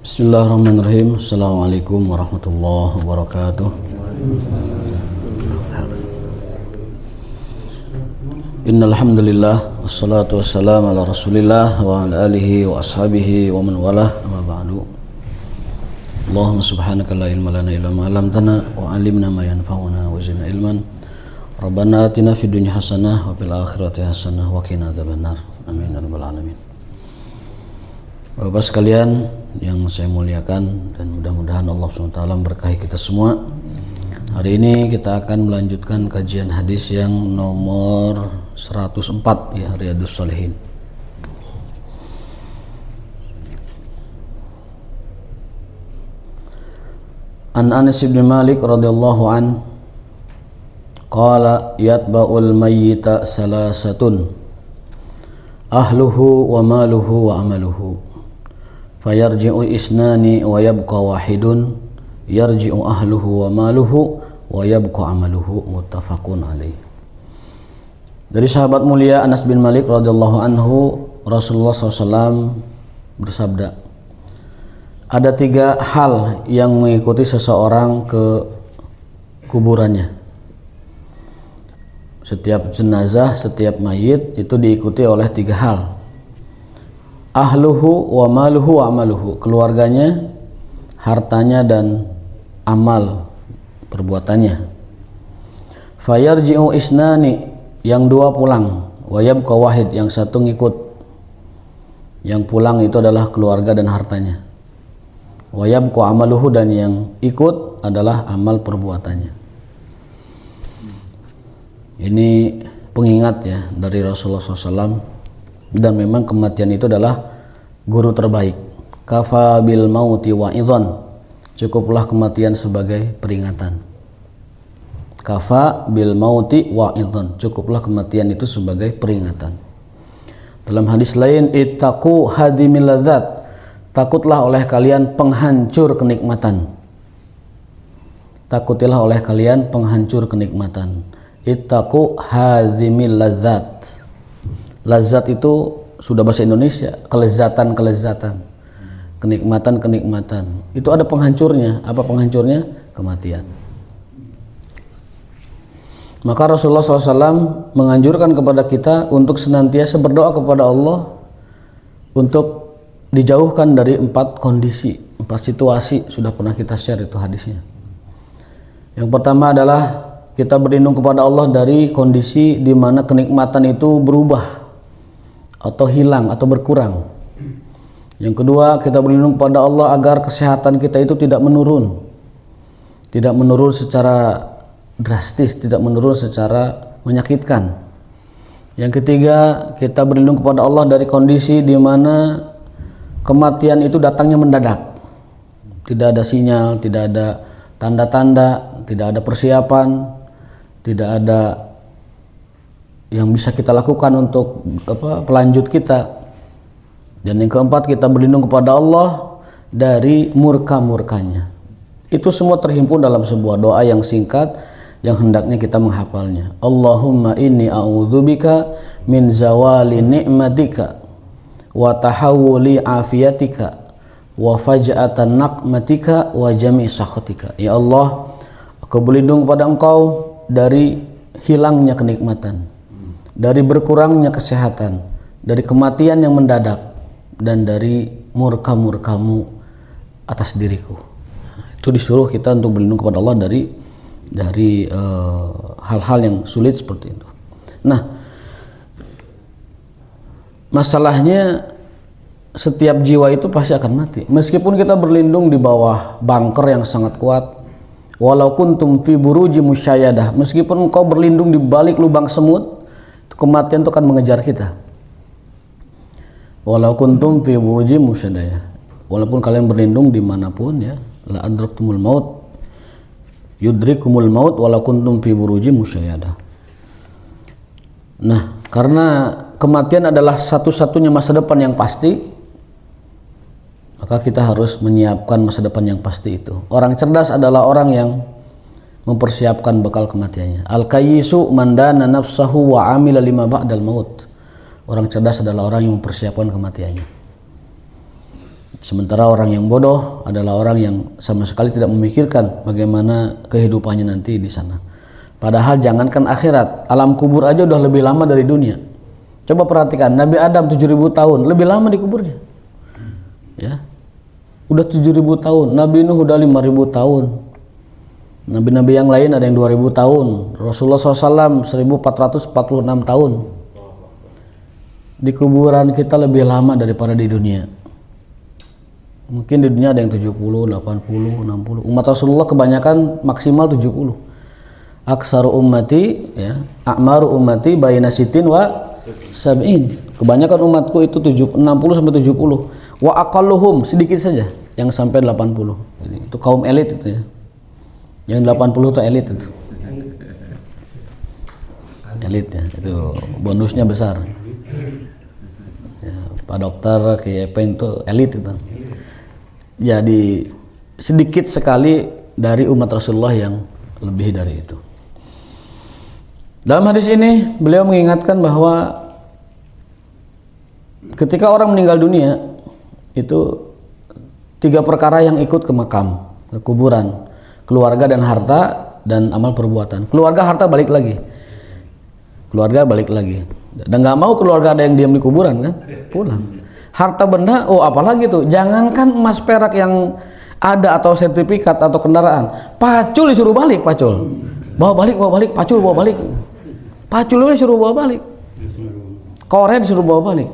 Bismillahirrahmanirrahim. Assalamualaikum warahmatullahi wabarakatuh. Innal hamdalillah wassalatu wassalamu ala Rasulillah wa ala alihi wa ashabihi wa man walah. Amma ba'du. Allahumma subhanaka la ilma lana illa ma 'allamtana wa 'allimna ma yanfa'una wa zidna ilman. Rabbana atina fid dunya hasanah wa fil akhirati hasanah wa qina adzabannar. Amin ya rabbal alamin. Bapak sekalian yang saya muliakan dan mudah-mudahan Allah SWT memberkahi kita semua. Hari ini kita akan melanjutkan kajian hadis yang nomor 104 ya, Riyadhus Shalihin. An Anas bin Malik radhiyallahu an qala yatba'ul mayyita salasatun ahluhu wa maluhu wa amaluhu fayarji'u isnani wa yabqa wahidun yarji'u ahluhu wa maluhu wa yabqa amaluhu, muttafaqun alaih. Dari sahabat mulia Anas bin Malik radhiyallahu anhu, Rasulullah SAW bersabda, ada 3 hal yang mengikuti seseorang ke kuburannya. Setiap jenazah, setiap mayit itu diikuti oleh 3 hal. Ahluhu wa maluhu wa amaluhu, keluarganya, hartanya dan amal perbuatannya. Fayarji'u isnani, yang 2 pulang, wa yabqa wahid, yang 1 ngikut. Yang pulang itu adalah keluarga dan hartanya. Wa yabqa amaluhu, dan yang ikut adalah amal perbuatannya. Ini pengingat ya dari Rasulullah SAW. Dan memang kematian itu adalah guru terbaik. Kafa bil mauti wa'idhan, cukuplah kematian sebagai peringatan. Kafa bil mauti wa'idhan, cukuplah kematian itu sebagai peringatan. Dalam hadis lain, ittaqu hadimil ladzat, takutlah oleh kalian penghancur kenikmatan. Takutilah oleh kalian penghancur kenikmatan. Ittaqu hadimil ladzat. Lazat itu sudah bahasa Indonesia, kelezatan-kelezatan, kenikmatan-kenikmatan. Itu ada penghancurnya. Apa penghancurnya? Kematian. Maka Rasulullah SAW menganjurkan kepada kita untuk senantiasa berdoa kepada Allah untuk dijauhkan dari 4 kondisi, 4 situasi. Sudah pernah kita share itu hadisnya. Yang pertama adalah kita berlindung kepada Allah dari kondisi di mana kenikmatan itu berubah atau hilang atau berkurang. Yang kedua, kita berlindung kepada Allah agar kesehatan kita itu tidak menurun. Tidak menurun secara drastis, tidak menurun secara menyakitkan. Yang ketiga, kita berlindung kepada Allah dari kondisi di mana kematian itu datangnya mendadak. Tidak ada sinyal, tidak ada tanda-tanda, tidak ada persiapan, tidak ada yang bisa kita lakukan untuk pelanjut kita. Dan yang keempat, kita berlindung kepada Allah dari murka-murkanya. Itu semua terhimpun dalam sebuah doa yang singkat yang hendaknya kita menghafalnya. Allahumma inni a'udzubika min zawali ni'matika wa tahawuli afiyatika wa faj'atan naqmatika wa jami' sakhatika. Ya Allah, aku berlindung kepada Engkau dari hilangnya kenikmatan, dari berkurangnya kesehatan, dari kematian yang mendadak, dan dari murka-murkamu atas diriku. Itu disuruh kita untuk berlindung kepada Allah dari hal-hal yang sulit seperti itu. Nah, masalahnya setiap jiwa itu pasti akan mati. Meskipun kita berlindung di bawah bunker yang sangat kuat, walau kuntum fi buruji musyayadah, meskipun engkau berlindung di balik lubang semut, kematian itu akan mengejar kita. Walau kuntum fi buruji musyayadah, walaupun kalian berlindung dimanapun ya, la adraktumul maut yudrikumul maut walau kuntum fi buruji musyayadah. Nah, karena kematian adalah satu-satunya masa depan yang pasti, maka kita harus menyiapkan masa depan yang pasti itu. Orang cerdas adalah orang yang mempersiapkan bekal kematiannya. Al-kayyisu man dana nafsahu wa amila lima ba'dal maut. Orang cerdas adalah orang yang mempersiapkan kematiannya. Sementara orang yang bodoh adalah orang yang sama sekali tidak memikirkan bagaimana kehidupannya nanti di sana. Padahal jangankan akhirat, alam kubur aja udah lebih lama dari dunia. Coba perhatikan, Nabi Adam 7.000 tahun, lebih lama di kuburnya. Ya. Udah 7.000 tahun, Nabi Nuh udah 5.000 tahun. Nabi-nabi yang lain ada yang 2.000 tahun. Rasulullah SAW 1.446 tahun. Di kuburan kita lebih lama daripada di dunia. Mungkin di dunia ada yang 70, 80, 60. Umat Rasulullah kebanyakan maksimal 70. Aksaru ummati, ya, a'maru ummati baina sitin wa sab'in. Kebanyakan umatku itu 60 sampai 70. Wa aqalluhum, sedikit saja yang sampai 80. Jadi, itu kaum elit itu ya. Yang 80 itu elit itu. Elit ya, itu bonusnya besar. Ya, Pak Dokter, kayak apa itu elit itu. Jadi sedikit sekali dari umat Rasulullah yang lebih dari itu. Dalam hadis ini beliau mengingatkan bahwa ketika orang meninggal dunia itu 3 perkara yang ikut ke makam, ke kuburan: keluarga dan harta dan amal perbuatan. Keluarga, harta balik lagi. Keluarga balik lagi. Dan nggak mau keluarga ada yang diam di kuburan kan? Pulang. Harta benda, oh apalagi tuh, jangankan emas perak yang ada atau sertifikat atau kendaraan, pacul disuruh balik, pacul. Bawa balik, pacul bawa balik. Paculnya disuruh bawa balik. Korek disuruh bawa balik.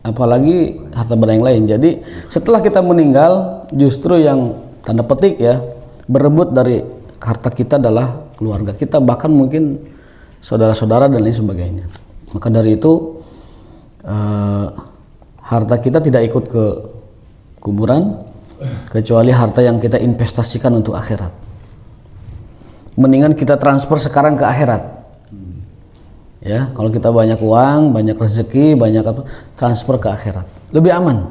Apalagi harta benda yang lain. Jadi setelah kita meninggal, justru yang tanda petik ya, berebut dari harta kita adalah keluarga kita, bahkan mungkin saudara-saudara dan lain sebagainya. Maka dari itu harta kita tidak ikut ke kuburan kecuali harta yang kita investasikan untuk akhirat. Mendingan kita transfer sekarang ke akhirat. Ya, kalau kita banyak uang, banyak rezeki, banyak apa, transfer ke akhirat. Lebih aman.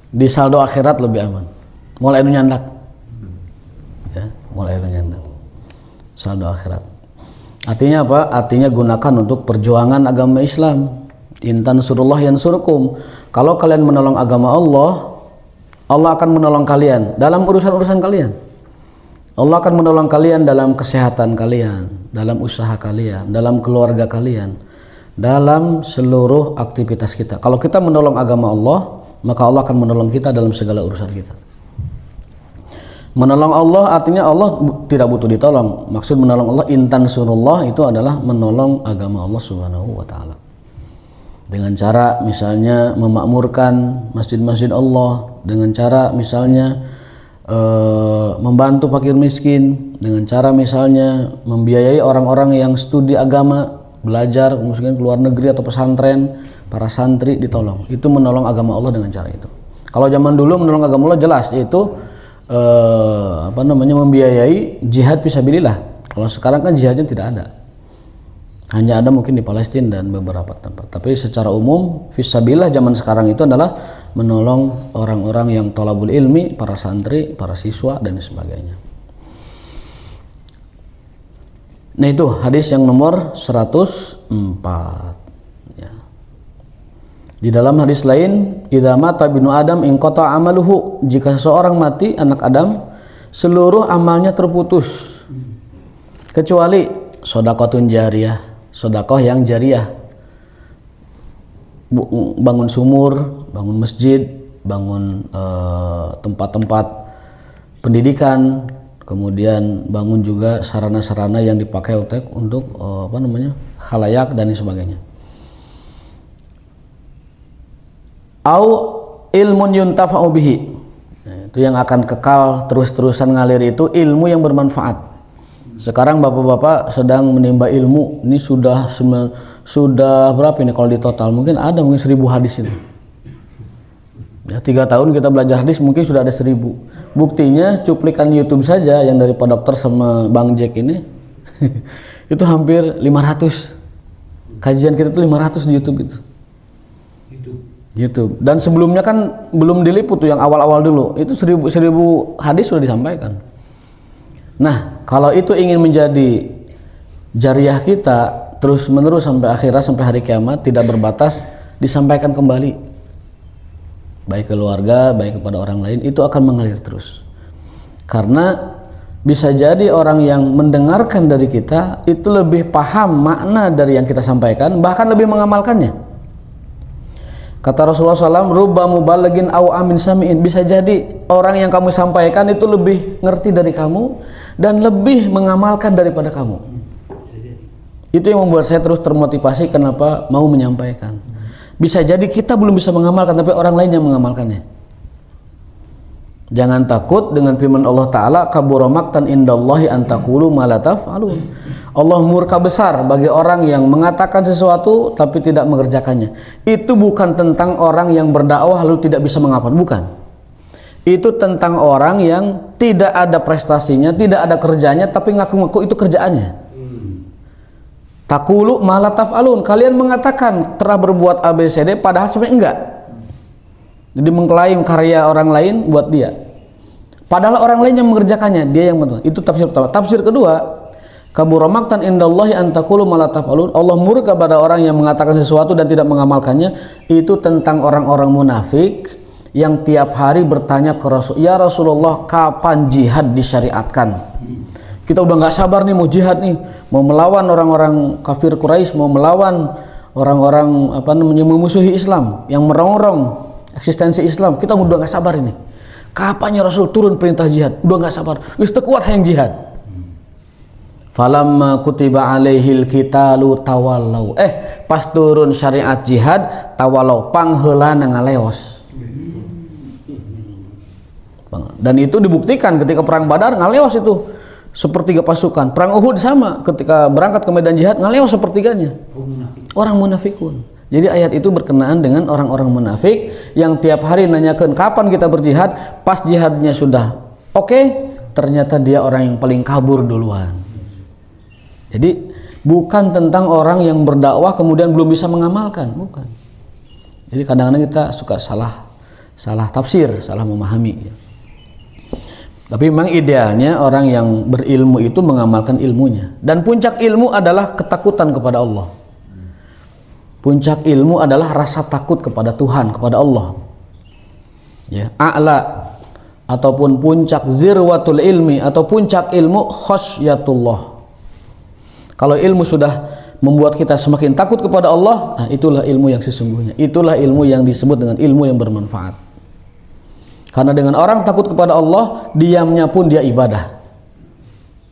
Di saldo akhirat lebih aman. Mulai nyandak. Ya, mulai nyandak. Saldo akhirat. Artinya apa? Artinya gunakan untuk perjuangan agama Islam. Intan surullah yansurkum. Kalau kalian menolong agama Allah, Allah akan menolong kalian dalam urusan-urusan kalian. Allah akan menolong kalian dalam kesehatan kalian, dalam usaha kalian, dalam keluarga kalian, dalam seluruh aktivitas kita. Kalau kita menolong agama Allah, maka Allah akan menolong kita dalam segala urusan kita. Menolong Allah artinya Allah tidak butuh ditolong. Maksud menolong Allah, intan surullah, itu adalah menolong agama Allah Subhanahu wa taala. Dengan cara misalnya memakmurkan masjid-masjid Allah, dengan cara misalnya membantu fakir miskin, dengan cara misalnya membiayai orang-orang yang studi agama, belajar mungkin ke luar negeri atau pesantren, para santri ditolong. Itu menolong agama Allah dengan cara itu. Kalau zaman dulu menolong agama Allah jelas, yaitu membiayai jihad fisabilillah. Kalau sekarang kan jihadnya tidak ada. Hanya ada mungkin di Palestina dan beberapa tempat. Tapi secara umum fisabilillah zaman sekarang itu adalah menolong orang-orang yang thalabul ilmi, para santri, para siswa dan sebagainya. Nah itu hadis yang nomor 104 ya. Di dalam hadis lain, idza mata binu adam inqata amaluhu, jika seseorang mati, anak Adam, seluruh amalnya terputus kecuali sedekahun jariyah, sedekah yang jariyah, bangun sumur, bangun masjid, bangun tempat-tempat pendidikan, kemudian bangun juga sarana-sarana yang dipakai untuk khalayak dan sebagainya. Au ilmun yuntafa'u bihi, itu yang akan kekal terus-terusan ngalir, itu ilmu yang bermanfaat. Sekarang bapak-bapak sedang menimba ilmu, ini sudah berapa ini kalau di total? Mungkin ada 1.000 hadis ini. Ya, 3 tahun kita belajar hadis mungkin sudah ada 1.000. Buktinya cuplikan YouTube saja yang dari Pak Dokter sama Bang Jack ini itu hampir 500. Kajian kita itu 500 di YouTube itu. YouTube. Dan sebelumnya kan belum diliput tuh yang awal-awal dulu. Itu 1.000 hadis sudah disampaikan. Nah, kalau itu ingin menjadi jariah kita terus menerus sampai akhirat, sampai hari kiamat, tidak berbatas, disampaikan kembali. baik keluarga, baik kepada orang lain, itu akan mengalir terus. Karena bisa jadi orang yang mendengarkan dari kita itu lebih paham makna dari yang kita sampaikan, bahkan lebih mengamalkannya. Kata Rasulullah SAW, rubba mubalighin aw amin sami'in, bisa jadi orang yang kamu sampaikan itu lebih ngerti dari kamu dan lebih mengamalkan daripada kamu. Itu yang membuat saya terus termotivasi kenapa mau menyampaikan. Bisa jadi kita belum bisa mengamalkan, tapi orang lain yang mengamalkannya. Jangan takut dengan firman Allah Ta'ala, kabura maqtan indallahi an taqulu ma la taf'alun. Allah murka besar bagi orang yang mengatakan sesuatu tapi tidak mengerjakannya. Itu bukan tentang orang yang berdakwah lalu tidak bisa mengamalkan, bukan. Itu tentang orang yang tidak ada prestasinya, tidak ada kerjanya, tapi ngaku-ngaku itu kerjaannya. Taqulu ma la taf'alun, kalian mengatakan telah berbuat ABCD padahal sebenarnya enggak. Jadi mengklaim karya orang lain buat dia, padahal orang lain yang mengerjakannya, dia yang benar. Itu tafsir pertama. Tafsir kedua, kabura maqtan indallahi an taqulu ma la taf'alun, Allah murka pada orang yang mengatakan sesuatu dan tidak mengamalkannya. Itu tentang orang-orang munafik yang tiap hari bertanya ke Rasul, ya Rasulullah, kapan jihad disyariatkan? Kita udah nggak sabar nih mau jihad nih, mau melawan orang-orang kafir Quraisy, mau melawan orang-orang memusuhi Islam yang merongrong eksistensi Islam. Kita udah nggak sabar ini. Kapan ya Rasul turun perintah jihad? Udah nggak sabar. Wis kuat yang jihad. Falamma kutiba alaihil qitalu tawallau. Pas turun syariat jihad, tawallau, pangheulana ngaleos. Dan itu dibuktikan ketika perang Badar, ngaleos itu sepertiga pasukan. Perang Uhud sama, ketika berangkat ke medan jihad ngaleos sepertiganya orang munafikun. Jadi ayat itu berkenaan dengan orang-orang munafik yang tiap hari nanyakan kapan kita berjihad, pas jihadnya sudah oke, ternyata dia orang yang paling kabur duluan. Jadi bukan tentang orang yang berdakwah kemudian belum bisa mengamalkan, bukan. Jadi kadang-kadang kita suka salah tafsir, salah memahami. Tapi memang idealnya orang yang berilmu itu mengamalkan ilmunya. Dan puncak ilmu adalah ketakutan kepada Allah. Puncak ilmu adalah rasa takut kepada Tuhan, kepada Allah. Ya, a'la ataupun puncak zirwatul ilmi atau puncak ilmu khasyatullah. Kalau ilmu sudah membuat kita semakin takut kepada Allah, nah itulah ilmu yang sesungguhnya. Itulah ilmu yang disebut dengan ilmu yang bermanfaat. Karena dengan orang takut kepada Allah, diamnya pun dia ibadah.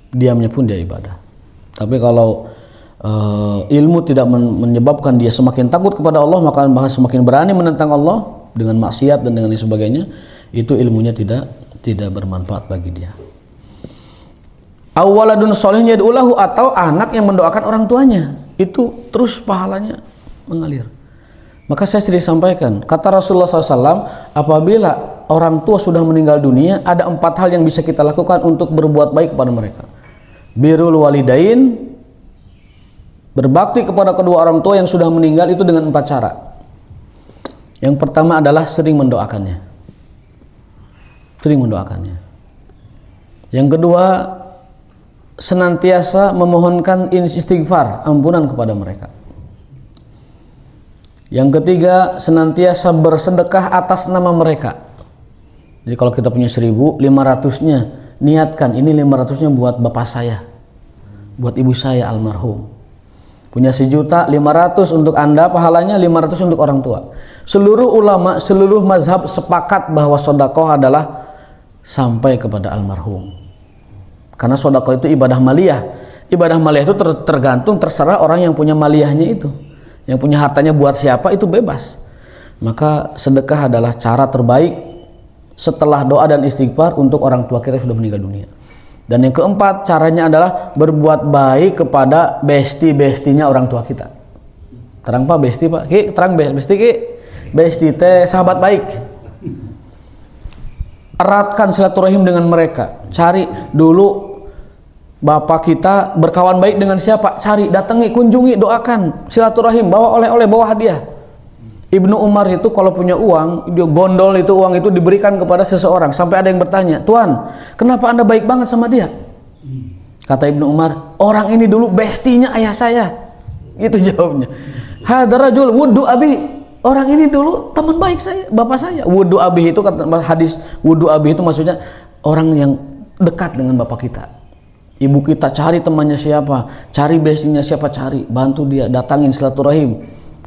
Diamnya pun dia ibadah. Tapi kalau ilmu tidak menyebabkan dia semakin takut kepada Allah, maka bahkan semakin berani menentang Allah dengan maksiat dan dengan sebagainya, itu ilmunya tidak bermanfaat bagi dia. Awaladun sholihun yad'ulahu, atau anak yang mendoakan orang tuanya, itu terus pahalanya mengalir. Maka saya sering sampaikan, kata Rasulullah SAW, apabila orang tua sudah meninggal dunia, ada 4 hal yang bisa kita lakukan untuk berbuat baik kepada mereka. Birrul walidain, berbakti kepada kedua orang tua yang sudah meninggal itu dengan 4 cara. Yang pertama adalah sering mendoakannya. Sering mendoakannya. Yang kedua, senantiasa memohonkan istighfar, ampunan kepada mereka. Yang ketiga, senantiasa bersedekah atas nama mereka. Jadi kalau kita punya 1.000, 500-nya niatkan, ini 500-nya buat bapak saya, buat ibu saya almarhum. Punya 1.500.000 untuk Anda, pahalanya 500 untuk orang tua. Seluruh ulama, seluruh mazhab sepakat bahwa sedekah adalah sampai kepada almarhum. Karena sedekah itu ibadah maliyah. Ibadah maliyah itu tergantung, terserah orang yang punya maliyahnya itu. Yang punya hartanya buat siapa itu bebas. Maka sedekah adalah cara terbaik setelah doa dan istighfar untuk orang tua kita yang sudah meninggal dunia. Dan yang keempat, caranya adalah berbuat baik kepada besti-bestinya orang tua kita. Terang Pak, besti Pak? Ki, terang besti Ki. Besti teh sahabat baik. Eratkan silaturahim dengan mereka. Cari dulu bapak kita berkawan baik dengan siapa? Cari, datangi, kunjungi, doakan, silaturahim, bawa oleh-oleh, bawa hadiah. Ibnu Umar itu kalau punya uang, dia gondol itu uang itu diberikan kepada seseorang. Sampai ada yang bertanya, Tuan, kenapa Anda baik banget sama dia? Kata Ibnu Umar, orang ini dulu bestinya ayah saya. Itu jawabnya. Hadza rajul wuddu abi. orang ini dulu teman baik saya, bapak saya. Wudu abih itu kata hadis, wudu abih itu maksudnya orang yang dekat dengan bapak kita. Ibu kita cari temannya siapa, cari bestinya siapa, cari, bantu dia, datangin silaturahim,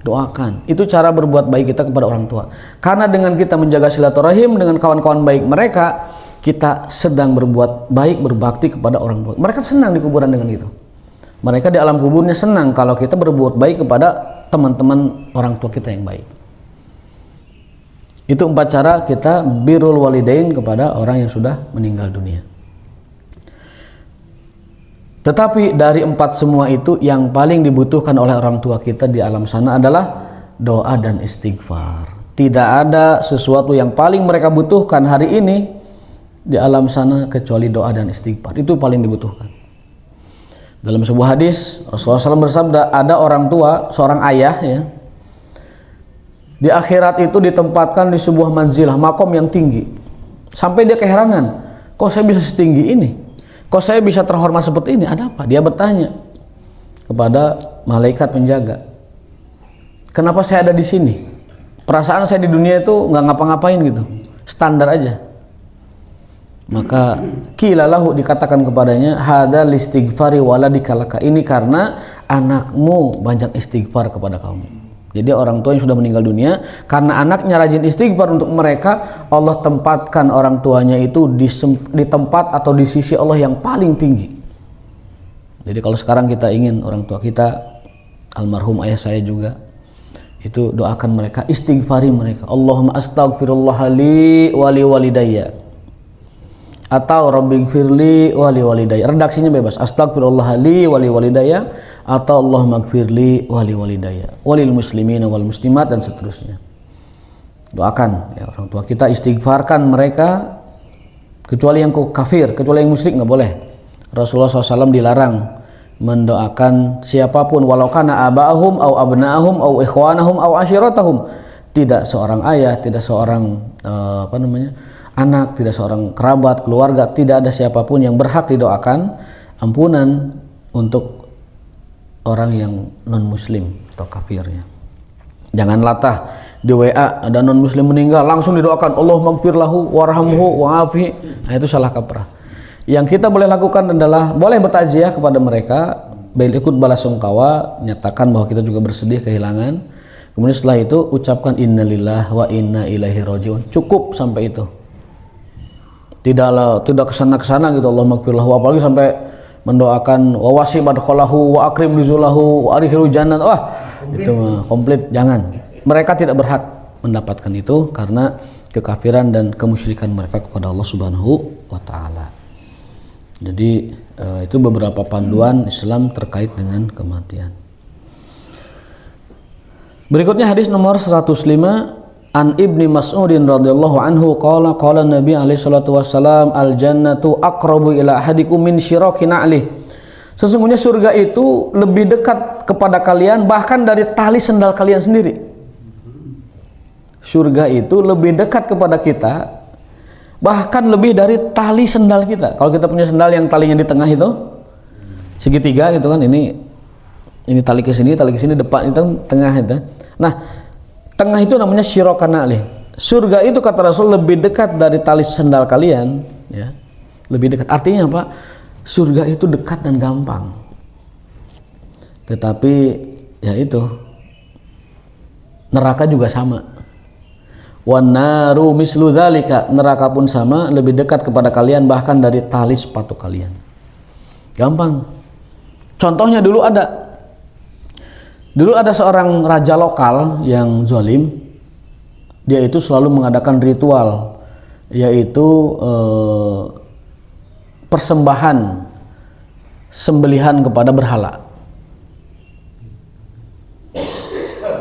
doakan. Itu cara berbuat baik kita kepada orang tua. Karena dengan kita menjaga silaturahim dengan kawan-kawan baik mereka, kita sedang berbuat baik, berbakti kepada orang tua. Mereka senang di kuburan dengan itu. Mereka di alam kuburnya senang kalau kita berbuat baik kepada teman-teman orang tua kita yang baik. Itu 4 cara kita birrul walidain kepada orang yang sudah meninggal dunia. Tetapi dari 4 semua itu yang paling dibutuhkan oleh orang tua kita di alam sana adalah doa dan istighfar. Tidak ada sesuatu yang paling mereka butuhkan hari ini di alam sana kecuali doa dan istighfar. Itu paling dibutuhkan. Dalam sebuah hadis Rasulullah SAW bersabda, ada orang tua, seorang ayah ya, di akhirat itu ditempatkan di sebuah manzilah, makom yang tinggi, sampai dia keheranan, kok saya bisa setinggi ini, kok saya bisa terhormat seperti ini, ada apa? Dia bertanya kepada malaikat penjaga, kenapa saya ada di sini? Perasaan saya di dunia itu nggak ngapa-ngapain gitu, standar aja. Maka kilalahu, dikatakan kepadanya, hada listighfari waladikalaka, ini karena anakmu banyak istighfar kepada kamu. Jadi orang tua yang sudah meninggal dunia, karena anaknya rajin istighfar untuk mereka, Allah tempatkan orang tuanya itu di tempat atau di sisi Allah yang paling tinggi. Jadi kalau sekarang kita ingin orang tua kita, almarhum ayah saya juga, itu doakan mereka, istighfari mereka, Allahumma astaghfirullah li wali walidayya, atau rabbighfirli wali walidayya. Redaksinya bebas, astagfirullah li wali walidayya atau Allahumma gfirli wali walidayya walil muslimina wal muslimat, dan seterusnya. Doakan ya orang tua kita, istighfarkan mereka, kecuali yang kafir, kecuali yang musyrik nggak boleh. Rasulullah SAW dilarang mendoakan siapapun, walau kana aba'ahum au abna'ahum au ikhwanahum au ashiratahum. Tidak seorang ayah, tidak seorang anak, tidak seorang kerabat, keluarga, tidak ada siapapun yang berhak didoakan ampunan untuk orang yang non muslim atau kafirnya. Jangan latah di WA ada non muslim meninggal langsung didoakan Allahumma gfir lahu warhamhu wa'afihi. Nah, itu salah kaprah. Yang kita boleh lakukan adalah boleh bertaziah kepada mereka, ikut balasungkawa, nyatakan bahwa kita juga bersedih kehilangan. Kemudian setelah itu ucapkan innalillahi wa inna ilaihi rajiun. Cukup sampai itu. Tidak kesana gitu, Allahumma gfir lahu, apalagi sampai mendoakan wa wasi' madkhalahu wa akrim nuzulahu wa adkhilhu jannah. Wah, itu mah komplit, jangan. Mereka tidak berhak mendapatkan itu karena kekafiran dan kemusyrikan mereka kepada Allah Subhanahu wa taala. Jadi itu beberapa panduan Islam terkait dengan kematian. Berikutnya hadis nomor 105, an Ibni Mas'udin radhiyallahu anhu qala qala Nabi alaihi salatu wassalam, al jannatu aqrabu ila ahadikum min syiraki na'lih. Sesungguhnya surga itu lebih dekat kepada kalian bahkan dari tali sendal kalian sendiri. Surga itu lebih dekat kepada kita bahkan lebih dari tali sendal kita. Kalau kita punya sendal yang talinya di tengah itu segitiga gitu kan, ini tali ke sini, depan itu tengah itu. Nah, tengah itu namanya syirakan na'lih. Surga itu kata Rasul lebih dekat dari tali sendal kalian, ya. Lebih dekat. Artinya apa? Surga itu dekat dan gampang. Tetapi ya itu, neraka juga sama. Wan naru mislu dzalika, neraka pun sama, lebih dekat kepada kalian bahkan dari tali sepatu kalian. Gampang. Contohnya dulu ada seorang raja lokal yang zalim. Dia itu selalu mengadakan ritual, yaitu persembahan sembelihan kepada berhala.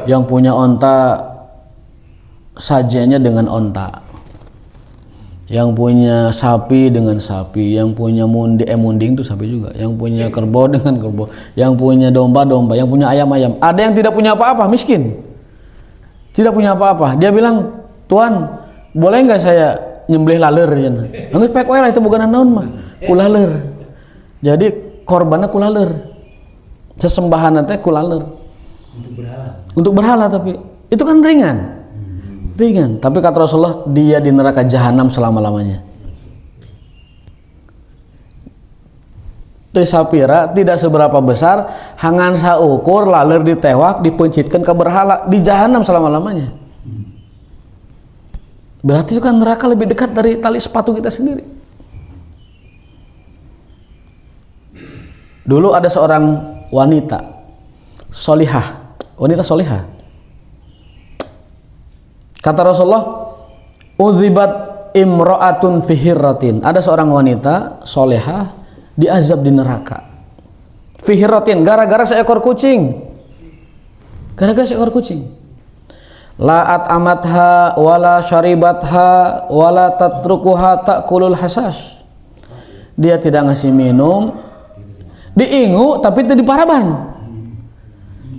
Yang punya onta sajiannya dengan onta, yang punya sapi dengan sapi, yang punya munding itu sapi juga, yang punya kerbau dengan kerbau, yang punya domba, yang punya ayam. Ada yang tidak punya apa-apa, miskin, tidak punya apa-apa. Dia bilang, Tuan, boleh nggak saya nyembelih laler? Nggak spek lah, itu bukan naon mah, kulaler. Jadi korbannya kulaler, sesembahan nanti kulaler. Untuk berhala tapi Itu kan ringan. Ringan, tapi kata Rasulullah dia di neraka jahanam selama-lamanya. Tesapira tidak seberapa besar hangan saukur laler ditewak dipencitkan ke berhala di jahanam selama-lamanya. Berarti itu kan neraka lebih dekat dari tali sepatu kita sendiri. Dulu ada seorang wanita solihah, wanita solihah. Kata Rasulullah, udzibat imra'atun fi hirratin. Ada seorang wanita solihah diazab di neraka. Fi hirratin, gara-gara seekor kucing. Gara-gara seekor kucing. La'at amatha wala syaribatha wala tatrukuha ta'kulul hasas. Dia tidak ngasih minum, diingu tapi itu diparaban.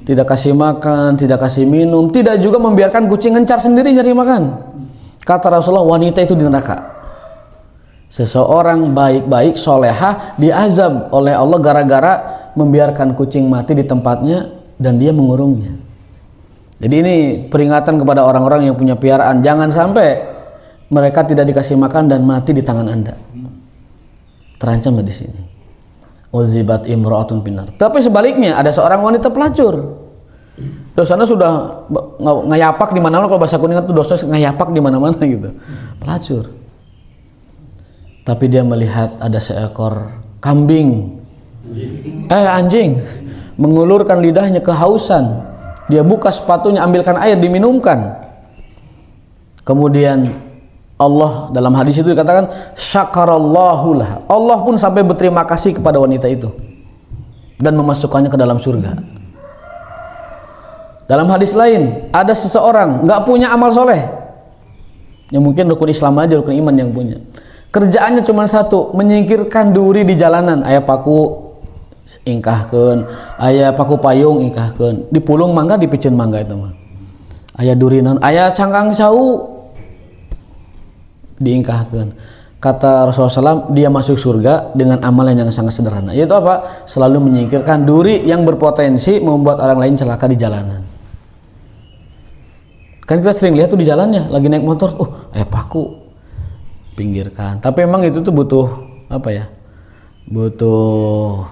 Tidak kasih makan, tidak kasih minum, tidak juga membiarkan kucing ngencar sendiri nyari makan. Kata Rasulullah, wanita itu di neraka. Seseorang baik-baik solehah diazab oleh Allah gara-gara membiarkan kucing mati di tempatnya dan dia mengurungnya. Jadi ini peringatan kepada orang-orang yang punya piaraan, jangan sampai mereka tidak dikasih makan dan mati di tangan Anda. Terancam di sini. Uzibat imra'atun binar. Tapi sebaliknya ada seorang wanita pelacur. Dosanya sudah ngayapak di mana-mana, kalau bahasa Kuningan itu dosa ngayapak di mana-mana gitu. Pelacur. Tapi dia melihat ada seekor kambing. Anjing mengulurkan lidahnya kehausan. Dia buka sepatunya, ambilkan air, diminumkan. Kemudian Allah dalam hadis itu dikatakan syakarallahu lah. Allah pun sampai berterima kasih kepada wanita itu dan memasukkannya ke dalam surga. Dalam hadis lain ada seseorang nggak punya amal soleh, yang mungkin rukun Islam aja, rukun iman yang punya. Kerjaannya cuma satu, menyingkirkan duri di jalanan. Aya paku ingkahkeun, aya paku payung ingkahkeun, di pulung mangga dipicen mangga itu mah. Aya durinan, aya cangkang cau diingkahkan. Kata Rasulullah SAW, dia masuk surga dengan amalan yang sangat sederhana, yaitu apa? Selalu menyingkirkan duri yang berpotensi membuat orang lain celaka di jalanan. Kan kita sering lihat tuh di jalannya lagi naik motor, paku, pinggirkan. Tapi memang itu tuh butuh apa ya? Butuh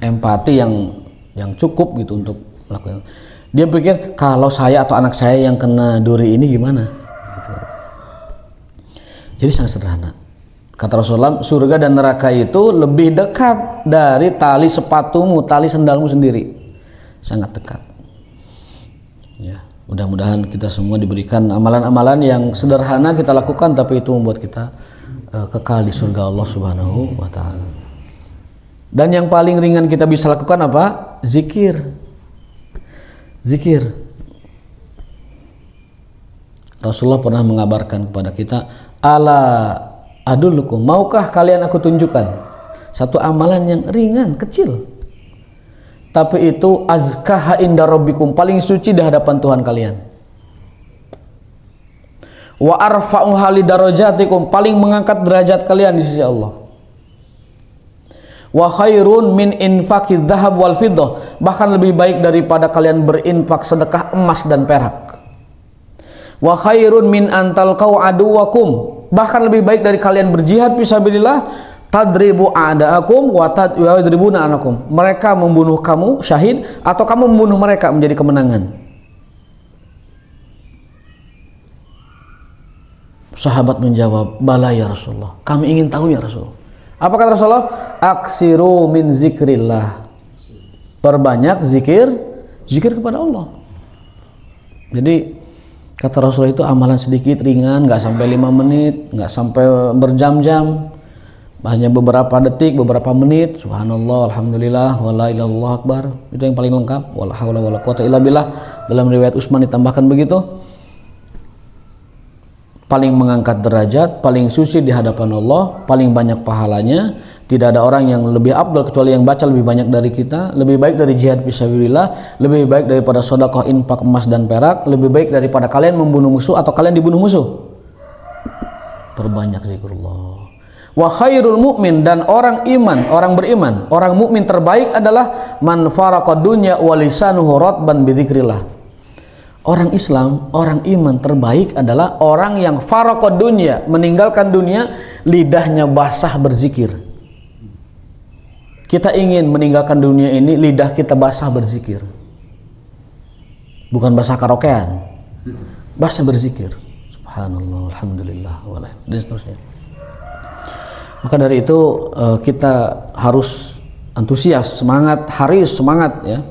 empati yang cukup gitu untuk melakukan. Dia pikir kalau saya atau anak saya yang kena duri ini gimana? Jadi sangat sederhana. Kata Rasulullah, surga dan neraka itu lebih dekat dari tali sepatumu, tali sendalmu sendiri. Sangat dekat. Ya, mudah-mudahan kita semua diberikan amalan-amalan yang sederhana kita lakukan, tapi itu membuat kita kekal di surga Allah Subhanahu wa taala. Dan yang paling ringan kita bisa lakukan apa? Zikir. Zikir. Rasulullah pernah mengabarkan kepada kita, ala adullukum, maukah kalian aku tunjukkan satu amalan yang ringan, kecil, tapi itu azkaha inda rabbikum, paling suci di hadapan Tuhan kalian, wa arfa'uha li darajatikum, paling mengangkat derajat kalian di sisi Allah, wa khairun min infaqi dzahab wal fiddah, bahkan lebih baik daripada kalian berinfak sedekah emas dan perak, wa khairun min antal kau aduwakum, bahkan lebih baik dari kalian berjihad fisabilillah, tadribu a'daakum wa tadribuna anakum, mereka membunuh kamu syahid atau kamu membunuh mereka menjadi kemenangan. Sahabat menjawab, bala ya Rasulullah, kami ingin tahu ya Rasul. Apa kata Rasulullah? Aksiru min zikrillah, perbanyak zikir kepada Allah. Jadi kata Rasulullah itu amalan sedikit, ringan, nggak sampai 5 menit, nggak sampai berjam-jam, hanya beberapa detik, beberapa menit. Subhanallah, alhamdulillah, wala ilaha illallah akbar. Itu yang paling lengkap. Wala haula wala quwata illa billah. Dalam riwayat Utsman ditambahkan begitu. Paling mengangkat derajat, paling suci di hadapan Allah, paling banyak pahalanya. Tidak ada orang yang lebih afdal kecuali yang baca lebih banyak dari kita, lebih baik dari jihad fisabilillah, lebih baik daripada sedekah infak emas dan perak, lebih baik daripada kalian membunuh musuh atau kalian dibunuh musuh. Perbanyak zikrullah. Wa khairul mu'min, dan orang iman, orang beriman, orang mukmin terbaik adalah man faraqa dunya wa lisanuhu ratban bi dzikrillah. Orang Islam, orang iman terbaik adalah orang yang faraqad dunya, meninggalkan dunia, lidahnya basah berzikir. Kita ingin meninggalkan dunia ini, lidah kita basah berzikir. Bukan basah karaokean, basah berzikir. Subhanallah, alhamdulillah, dan seterusnya. Maka dari itu kita harus antusias, semangat, haris, semangat ya,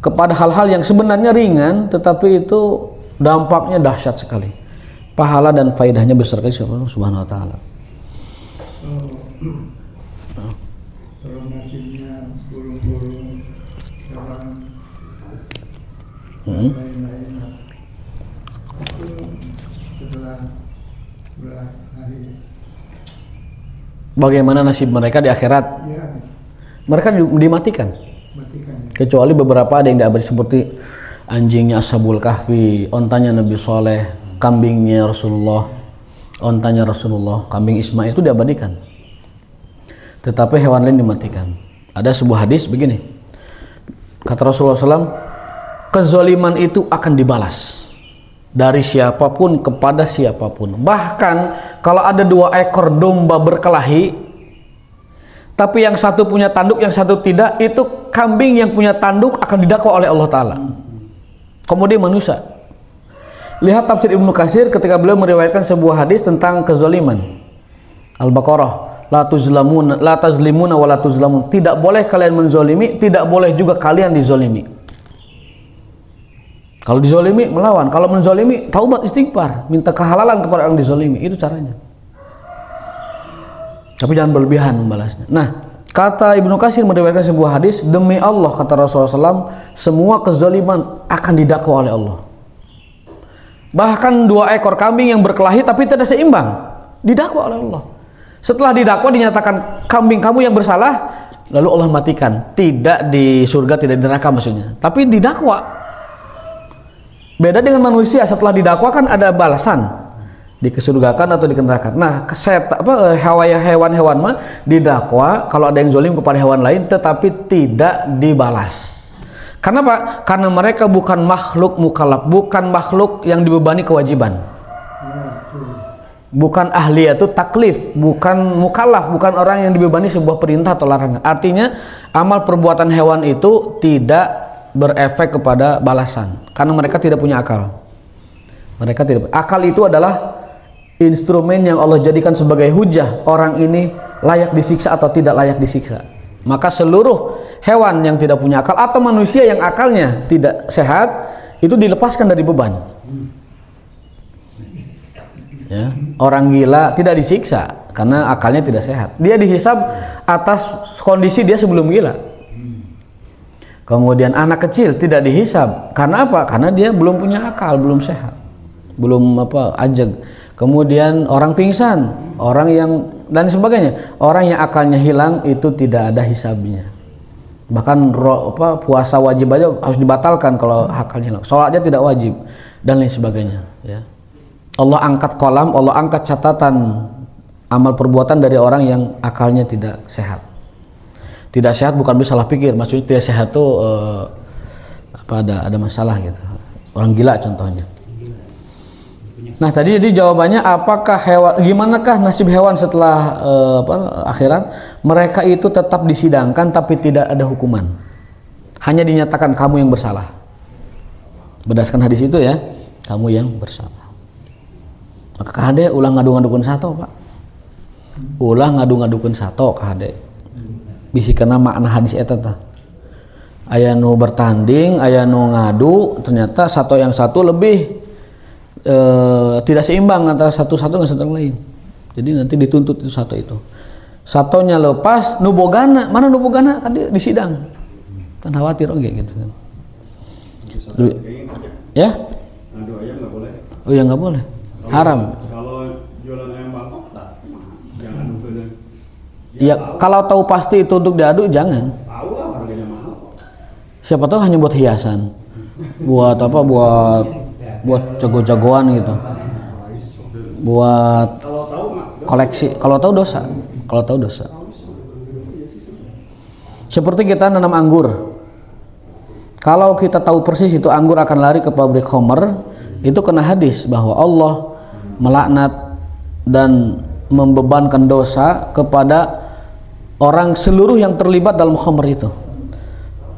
kepada hal-hal yang sebenarnya ringan tetapi itu dampaknya dahsyat sekali. Pahala dan faedahnya besar sekali subhanahu wa ta'ala. Kalau nasibnya burung-burung hewan lain-lain itu setelah berakhir, bagaimana nasib mereka di akhirat? ya, Mereka dimatikan. matikan. Kecuali beberapa ada yang diabadi seperti anjingnya Ashabul Kahfi, ontanya Nabi Soleh, kambingnya Rasulullah, ontanya Rasulullah, kambing Ismail itu diabadikan. Tetapi hewan lain dimatikan. Ada sebuah hadis begini, kata Rasulullah SAW, kezaliman itu akan dibalas dari siapapun kepada siapapun. Bahkan kalau ada 2 ekor domba berkelahi, tapi yang satu punya tanduk, yang satu tidak, itu kambing yang punya tanduk akan didakwa oleh Allah Ta'ala. Kemudian manusia. Lihat tafsir Ibnu Katsir ketika beliau meriwayatkan sebuah hadis tentang kezaliman. Al-Baqarah, la tazlimuna wa la tuzlamun. Tidak boleh kalian menzolimi, tidak boleh juga kalian dizolimi. Kalau dizolimi melawan, kalau menzolimi taubat istighfar, minta kehalalan kepada orang dizolimi, itu caranya. Tapi jangan berlebihan membalasnya. Nah, kata Ibnu Katsir meriwayatkan sebuah hadis, demi Allah kata Rasulullah SAW, semua kezaliman akan didakwa oleh Allah. Bahkan 2 ekor kambing yang berkelahi tapi tidak seimbang, didakwa oleh Allah. Setelah didakwa dinyatakan kambing kamu yang bersalah, lalu Allah matikan. Tidak di surga, tidak di neraka maksudnya, tapi didakwa. Beda dengan manusia, setelah didakwa kan ada balasan, dikesurgakan atau dikendakan. Nah, hewan-hewan mah didakwa kalau ada yang zolim kepada hewan lain tetapi tidak dibalas. Karena apa? Karena mereka bukan makhluk mukallaf, bukan makhluk yang dibebani kewajiban. Bukan ahli itu taklif, bukan mukallaf, bukan orang yang dibebani sebuah perintah atau larangan. Artinya amal perbuatan hewan itu tidak berefek kepada balasan karena mereka tidak punya akal. Mereka tidak. Akal itu adalah instrumen yang Allah jadikan sebagai hujah orang ini layak disiksa atau tidak layak disiksa. Maka seluruh hewan yang tidak punya akal atau manusia yang akalnya tidak sehat itu dilepaskan dari beban. Ya, orang gila tidak disiksa karena akalnya tidak sehat. Dia dihisab atas kondisi dia sebelum gila. Kemudian anak kecil tidak dihisab karena apa? Karena dia belum punya akal, belum sehat, belum ajeg. Kemudian orang pingsan, orang yang dan sebagainya, orang yang akalnya hilang itu tidak ada hisabnya. Bahkan puasa wajib aja harus dibatalkan kalau akalnya hilang. Sholatnya tidak wajib dan lain sebagainya. Ya. Allah angkat kolam, Allah angkat catatan amal perbuatan dari orang yang akalnya tidak sehat. Tidak sehat bukan salah pikir, maksudnya tidak sehat tuh ada masalah gitu. Orang gila contohnya. Nah tadi jadi jawabannya apakah hewan, gimanakah nasib hewan setelah akhirat? Mereka itu tetap disidangkan tapi tidak ada hukuman. Hanya dinyatakan kamu yang bersalah. Berdasarkan hadis itu ya, kamu yang bersalah. Maka KHD ulah ngadu-ngadukeun sato, Pak. Ulah ngadu-ngadukeun sato KHD. Bisi kena makna hadis eta tah. Aya nu bertanding, aya nu ngadu, ternyata satu yang satu lebih tidak seimbang antara satu dengan satu lain. Jadi nanti dituntut itu satu itu. Satonya lepas, nu bogana, mana nu bogana kan di sidang. Kan khawatir oke gitu kan. Ya? Ngadu ayam nggak boleh. Oh ya nggak boleh. Haram. Kalau jualan ayam Bangkok jangan bener. Ya kalau tahu pasti itu untuk diadu jangan. Tahu lah harganya mahal. Siapa tahu hanya buat hiasan. Buat apa? Buat jago-jagoan gitu. Buat koleksi. Kalau tahu dosa. Kalau tahu dosa. Seperti kita nanam anggur. Kalau kita tahu persis itu anggur akan lari ke pabrik khamr, itu kena hadis bahwa Allah melaknat dan membebankan dosa kepada orang seluruh yang terlibat dalam khamr itu.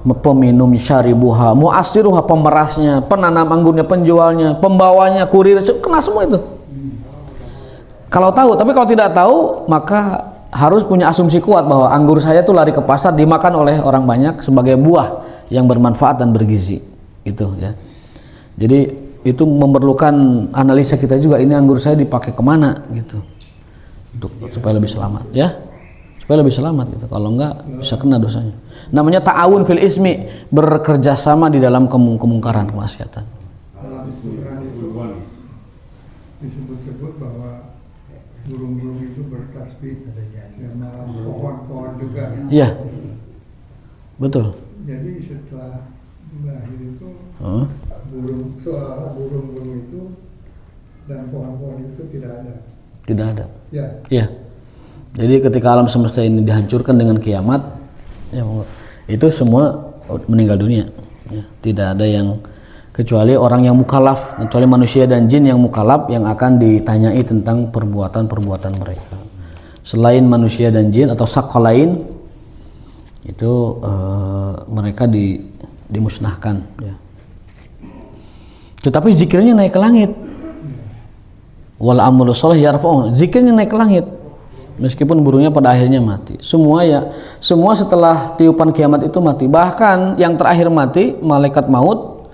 Peminum, syaribuha, mu'asiruha, pemerasnya, penanam anggurnya, penjualnya, pembawanya, kurir, kena semua itu. Kalau tahu, tapi kalau tidak tahu maka harus punya asumsi kuat bahwa anggur saya tuh lari ke pasar dimakan oleh orang banyak sebagai buah yang bermanfaat dan bergizi, itu ya. Jadi itu memerlukan analisa kita juga, ini anggur saya dipakai kemana gitu, untuk supaya lebih selamat ya, supaya lebih selamat gitu. Kalau enggak bisa kena dosanya. Namanya ta'awun fil ismi, bekerja sama di dalam kemungkaran, kemaksiatan. Dalam Al-Quran itu disebut-sebut bahwa burung-burung itu bertasbih sama pohon-pohon juga. Iya, betul. Jadi setelah lahir itu burung-burung itu dan pohon-pohon itu tidak ada. Tidak ada. Ya. Iya. Jadi ketika alam semesta ini dihancurkan dengan kiamat, ya, itu semua meninggal dunia. Ya, tidak ada yang, kecuali orang yang mukallaf, kecuali manusia dan jin yang mukallaf yang akan ditanyai tentang perbuatan-perbuatan mereka. Selain manusia dan jin atau sakalain itu mereka dimusnahkan ya. Tetapi zikirnya naik ke langit. Wal amalu sholih yarfa'u, zikirnya naik ke langit. Meskipun burungnya pada akhirnya mati. Semua setelah tiupan kiamat itu mati. Bahkan yang terakhir mati, malaikat maut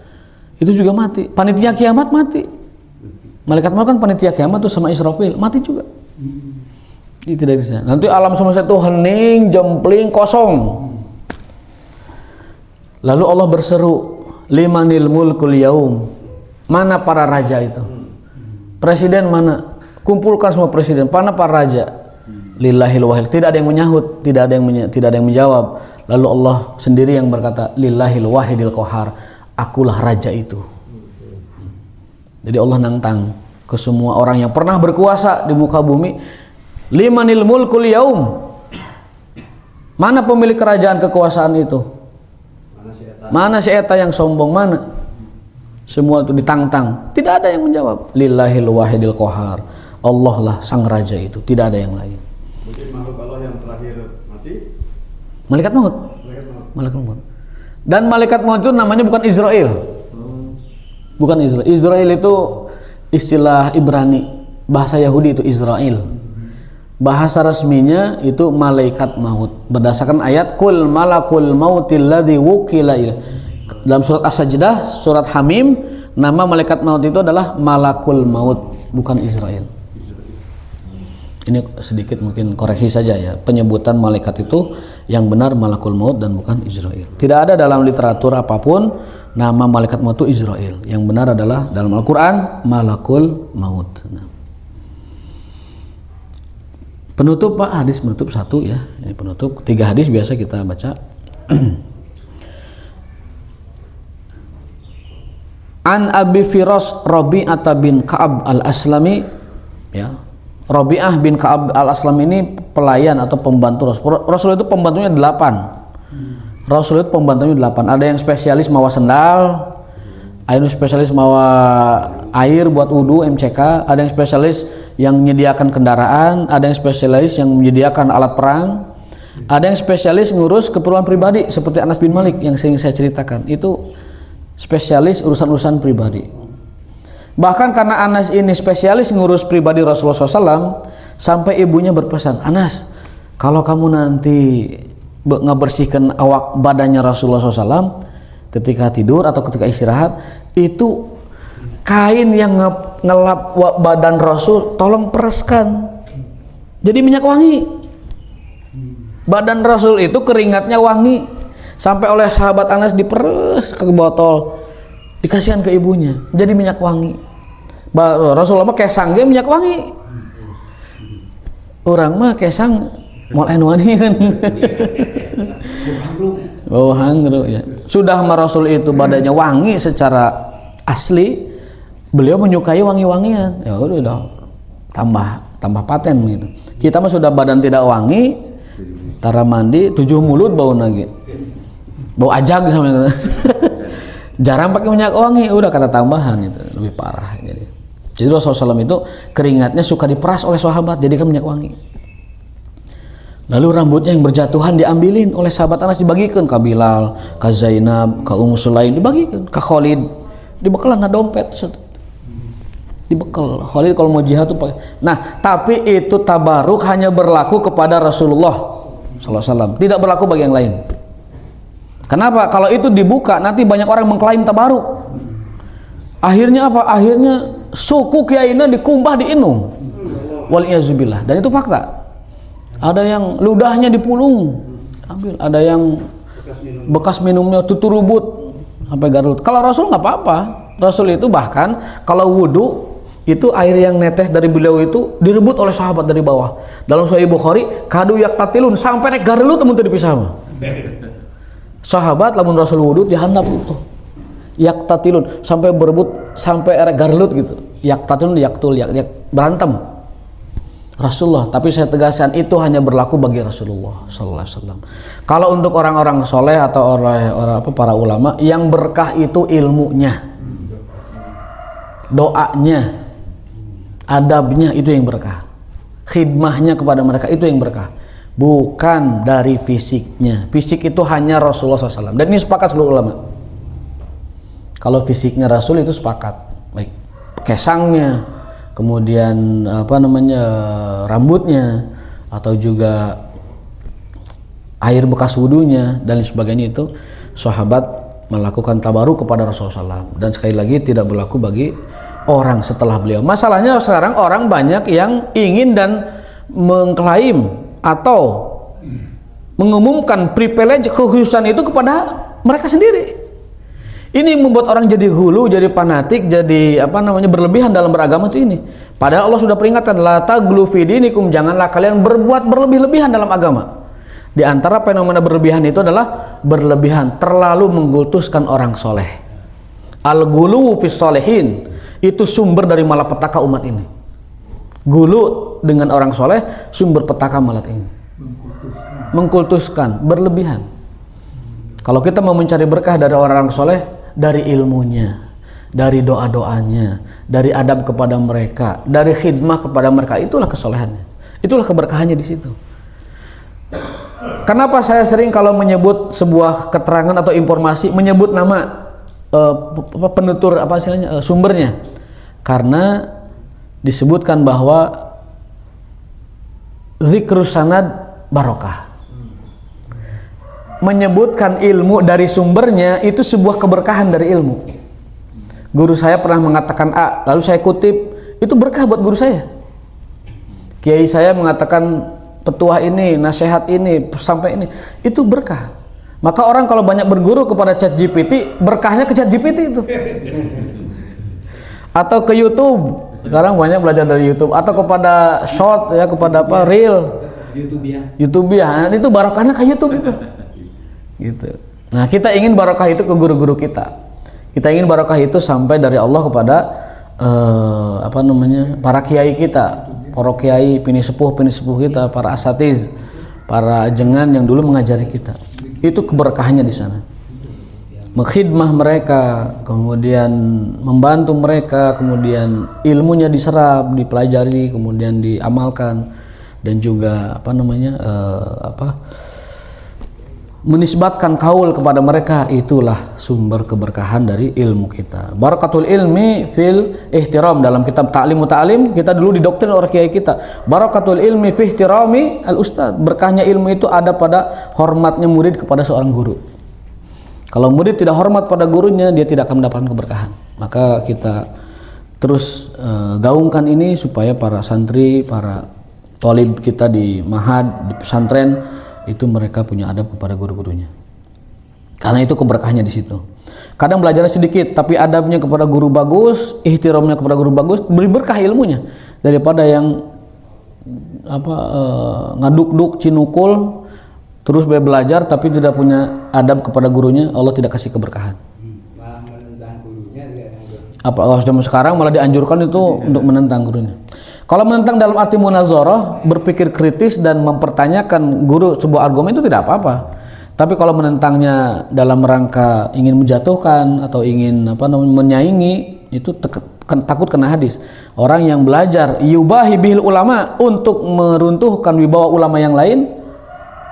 itu juga mati. Panitia kiamat mati. Malaikat maut kan panitia kiamat tuh sama Israfil, mati juga. Itu tidak bisa. Nanti alam semesta itu hening, jempling, kosong. Lalu Allah berseru, limanil mulkul yaum. Mana para raja itu? Presiden mana? Kumpulkan semua presiden. Mana para raja? Lillahil wahid. Tidak ada yang menyahut, tidak ada yang menjawab. Lalu Allah sendiri yang berkata, lillahil wahidil qahar. Akulah raja itu. Jadi Allah nantang ke semua orang yang pernah berkuasa di muka bumi. Limanil mulkul yaum. Mana pemilik kerajaan kekuasaan itu? Mana si eta yang sombong, mana? Semua itu ditantang, tidak ada yang menjawab. Lillahil wahidil qahar. Allah lah sang raja itu, tidak ada yang lain. Mungkin makhluk Allah yang terakhir mati, Malaikat maut. Malaikat maut. Dan malaikat maut itu namanya bukan Israel. Bukan Israel. Israel itu istilah Ibrani, bahasa Yahudi itu Israel. Bahasa resminya itu malaikat maut. Berdasarkan ayat kul malakul mautil ladzi wukila ilaih. Dalam surat As-Sajdah, surat Hamim, nama malaikat maut itu adalah malakul maut, bukan Israel. Ini sedikit mungkin koreksi saja ya. Penyebutan malaikat itu yang benar malakul maut dan bukan Israel. Tidak ada dalam literatur apapun nama malaikat maut itu Israel. Yang benar adalah dalam Al-Quran malakul maut. Nah. Penutup Pak, hadis penutup satu ya. Ini penutup, 3 hadis biasa kita baca. An Abi Firas Rabi'ah bin Ka'ab al-Aslami ya. Rabi'ah bin Ka'ab al-Aslami ini pelayan atau pembantu Rasul. Rasul itu pembantunya 8. Rasul itu pembantunya 8. Ada yang spesialis mawa sendal, ada yang spesialis mawa air buat wudu MCK, ada yang spesialis yang menyediakan kendaraan, ada yang spesialis yang menyediakan alat perang, ada yang spesialis ngurus keperluan pribadi seperti Anas bin Malik yang sering saya ceritakan. Itu spesialis urusan-urusan pribadi. Bahkan karena Anas ini spesialis ngurus pribadi Rasulullah SAW, sampai ibunya berpesan, Anas, kalau kamu nanti ngebersihkan awak badannya Rasulullah SAW ketika tidur atau ketika istirahat, itu kain yang ngelap badan Rasul tolong pereskan jadi minyak wangi. Badan Rasul itu keringatnya wangi, sampai oleh sahabat Anas diperes ke botol, dikasihkan ke ibunya jadi minyak wangi. Rasulullah mah kesang ge minyak wangi, orang mah kesang mau wangian. Oh hangru ya. Sudah mah Rasul itu badannya wangi secara asli, beliau menyukai wangi-wangian. Ya udah tambah paten gitu. Kita mah sudah badan tidak wangi, tara mandi 7 mulut bau lagi. Bau ajag sama gitu. jarang pakai minyak wangi, udah kata tambahan itu lebih parah. Jadi Rasulullah SAW itu keringatnya suka diperas oleh sahabat jadikan minyak wangi. Lalu rambutnya yang berjatuhan diambilin oleh sahabat Anas, dibagikan ke Bilal, ke Zainab, ke Ummu Sulaim, dibagikan ke Khalid, dibekalan dompet, dibekal. Khalid kalau mau jihad tuh pakai. Nah, tapi itu tabaruk hanya berlaku kepada Rasulullah SAW, tidak berlaku bagi yang lain. Kenapa? Kalau itu dibuka nanti banyak orang mengklaim tabaruk. Akhirnya apa? Akhirnya suku kiainya dikumbah diinum. Waliyazubillah. Dan itu fakta. Ada yang ludahnya dipulung, ambil. Ada yang bekas minumnya tuturubut sampai garut. Kalau Rasul nggak apa-apa. Rasul itu bahkan kalau wudhu itu air yang netes dari beliau itu direbut oleh sahabat dari bawah. Dalam Sahih Bukhari, kadu yaktatilun sampai nek garlut temun teu dipisah mah. Sahabat lamun Rasul wudhu dihandap itu. Yaktatilun sampai berebut sampai erek garlut gitu. Yaktatilun yaktul yak berantem. Rasulullah, tapi saya tegaskan itu hanya berlaku bagi Rasulullah sallallahu alaihi wasallam. Kalau untuk orang-orang soleh atau orang para ulama, yang berkah itu ilmunya, doanya, adabnya, itu yang berkah. Khidmahnya kepada mereka itu yang berkah, bukan dari fisiknya. Fisik itu hanya Rasulullah SAW, dan ini sepakat seluruh ulama. Kalau fisiknya Rasul itu sepakat, baik kesangnya, kemudian rambutnya, atau juga air bekas wudunya dan sebagainya, itu sahabat melakukan tabaruk kepada Rasulullah SAW. Dan sekali lagi tidak berlaku bagi orang setelah beliau. Masalahnya sekarang orang banyak yang ingin dan mengklaim atau mengumumkan privilege kekhususan itu kepada mereka sendiri. Ini membuat orang jadi hulu, jadi fanatik, jadi berlebihan dalam beragama itu ini. Padahal Allah sudah peringatkan, la taghlu fi dinikum, janganlah kalian berbuat berlebih-lebihan dalam agama. Di antara fenomena berlebihan itu adalah berlebihan, terlalu mengkultuskan orang soleh. Al-ghulu fis solehin, itu sumber dari malapetaka umat ini. Gulu dengan orang soleh, sumber petaka malat ini. Mengkultuskan, berlebihan. Kalau kita mau mencari berkah dari orang soleh, dari ilmunya, dari doa-doanya, dari adab kepada mereka, dari khidmah kepada mereka, itulah kesolehannya, itulah keberkahannya di situ. Kenapa saya sering kalau menyebut sebuah keterangan atau informasi menyebut nama penutur sumbernya? Karena disebutkan bahwa zikrus sanad barokah. Menyebutkan ilmu dari sumbernya itu sebuah keberkahan dari ilmu. Guru saya pernah mengatakan A, lalu saya kutip, itu berkah buat guru saya. Kiai saya mengatakan petuah ini, nasihat ini, sampai ini, itu berkah. Maka orang kalau banyak berguru kepada ChatGPT, berkahnya ke ChatGPT itu. Atau ke YouTube, sekarang banyak belajar dari YouTube, atau kepada short ya, kepada reel, YouTube ya, itu barokahnya ke YouTube itu. Gitu. Nah, kita ingin barokah itu ke guru-guru kita. Kita ingin barokah itu sampai dari Allah kepada para kiai kita, para kiai, pinisepuh kita, para asatiz, para jengan yang dulu mengajari kita. Itu keberkahannya di sana. Mengkhidmah mereka, kemudian membantu mereka, kemudian ilmunya diserap, dipelajari, kemudian diamalkan, dan juga menisbatkan kaul kepada mereka, itulah sumber keberkahan dari ilmu kita. Barakatul ilmi fil ihtiram, dalam kitab Ta'limu Ta'lim kita dulu didoktrin oleh kiai kita. Barakatul ilmi fi ihtirami al ustad, berkahnya ilmu itu ada pada hormatnya murid kepada seorang guru. Kalau murid tidak hormat pada gurunya, dia tidak akan mendapatkan keberkahan. Maka kita terus gaungkan ini supaya para santri, para thalib kita di mahad, di pesantren, itu mereka punya adab kepada guru-gurunya, karena itu keberkahnya di situ. Kadang belajarnya sedikit tapi adabnya kepada guru bagus, ihtiramnya kepada guru bagus, beri berkah ilmunya, daripada yang ngaduk-duk cinukul terus belajar tapi tidak punya adab kepada gurunya, Allah tidak kasih keberkahan. Zaman sekarang malah dianjurkan itu untuk menentang gurunya. Kalau menentang dalam arti munazarah, berpikir kritis dan mempertanyakan guru sebuah argumen, itu tidak apa-apa. Tapi kalau menentangnya dalam rangka ingin menjatuhkan atau ingin menyaingi, itu takut kena hadis. Orang yang belajar yubahi bihil ulama untuk meruntuhkan wibawa ulama yang lain,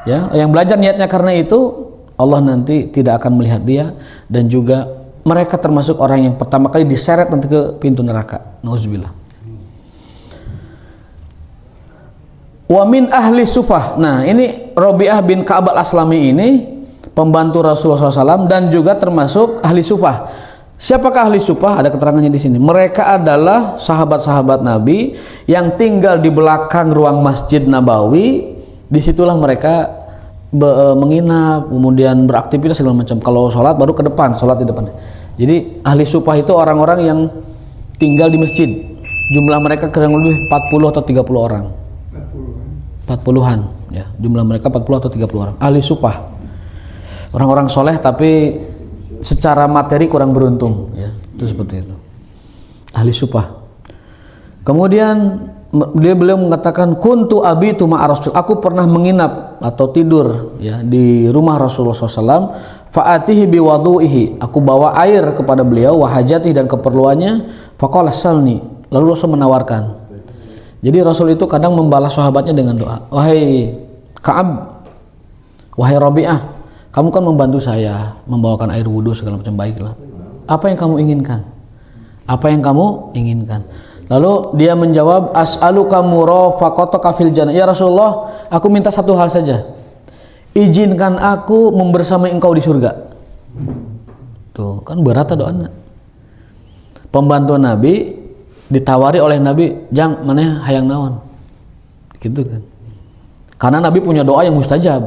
ya, yang belajar niatnya karena itu, Allah nanti tidak akan melihat dia, dan juga mereka termasuk orang yang pertama kali diseret nanti ke pintu neraka. Nauzubillah. Wa min ahli sufah. Nah, ini Rabi'ah bin Ka'ab al-Aslami ini pembantu Rasulullah SAW dan juga termasuk ahli sufah. Siapakah ahli sufah? Ada keterangannya di sini. Mereka adalah sahabat-sahabat Nabi yang tinggal di belakang ruang Masjid Nabawi. Disitulah mereka menginap, kemudian beraktivitas segala macam. Kalau sholat baru ke depan, sholat di depan. Jadi ahli sufah itu orang-orang yang tinggal di masjid. Jumlah mereka kurang lebih 40 atau 30 orang. 40-an, ya, jumlah mereka 40 atau 30 orang. Ahli sufah, orang-orang soleh tapi secara materi kurang beruntung, ya, itu seperti itu. Ahli sufah. Kemudian beliau mengatakan, kuntu abitu ma'a Rasul, aku pernah menginap atau tidur, ya, di rumah Rasulullah SAW. Fa'atihi biwadu'ihi, aku bawa air kepada beliau, wahajatihi, dan keperluannya. Faqala salni, lalu Rasul menawarkan. Jadi Rasul itu kadang membalas sahabatnya dengan doa. Wahai Ka'ab, wahai Rabi'ah, kamu kan membantu saya membawakan air wudhu segala macam, baiklah. Apa yang kamu inginkan? Apa yang kamu inginkan? Lalu dia menjawab, as'aluka murafaqataka fil jannah. Ya Rasulullah, aku minta satu hal saja. Izinkan aku membersamai engkau di surga. Tuh, kan berat doanya. Pembantu Nabi ditawari oleh Nabi, jang mana hayang naon, gitu kan? Karena Nabi punya doa yang mustajab.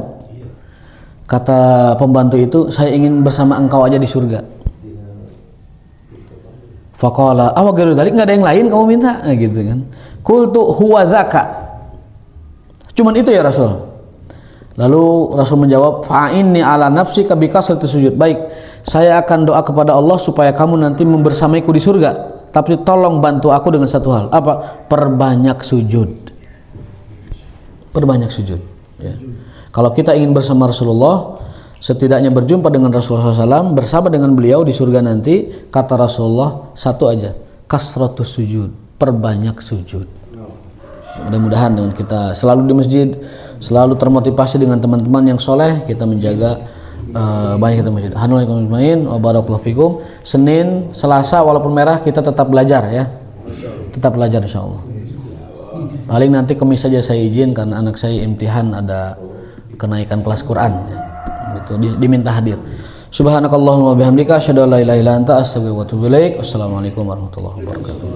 Kata pembantu itu, saya ingin bersama engkau aja di surga. Faqala aw ghairu dzalik, nggak ada yang lain kamu minta, nah, gitu kan? Qultu huwa dzaka, cuman itu ya Rasul. Lalu Rasul menjawab, fa'inni ala nafsika bi kasrati sujud. Baik, saya akan doa kepada Allah supaya kamu nanti membersamaiku di surga. Tapi tolong bantu aku dengan satu hal. Apa? Perbanyak sujud. Perbanyak sujud, ya. Kalau kita ingin bersama Rasulullah, setidaknya berjumpa dengan Rasulullah SAW, bersama dengan beliau di surga nanti, kata Rasulullah satu aja, kasratus sujud, perbanyak sujud. Mudah-mudahan dengan kita selalu di masjid, selalu termotivasi dengan teman-teman yang soleh, kita menjaga banyak kita masjid. Alhamdulillah wa barakallahu fikum. Senin, Selasa walaupun merah kita tetap belajar, ya. Tetap belajar insyaallah. Paling nanti Kamis saja saya izin karena anak saya imtihan, ada kenaikan kelas Quran, ya. Itu diminta hadir. Subhanakallahumma bihamdika asyhadu an la ilaha illa anta astaghfiruka wa atubu ilaik. Wassalamualaikum warahmatullahi wabarakatuh.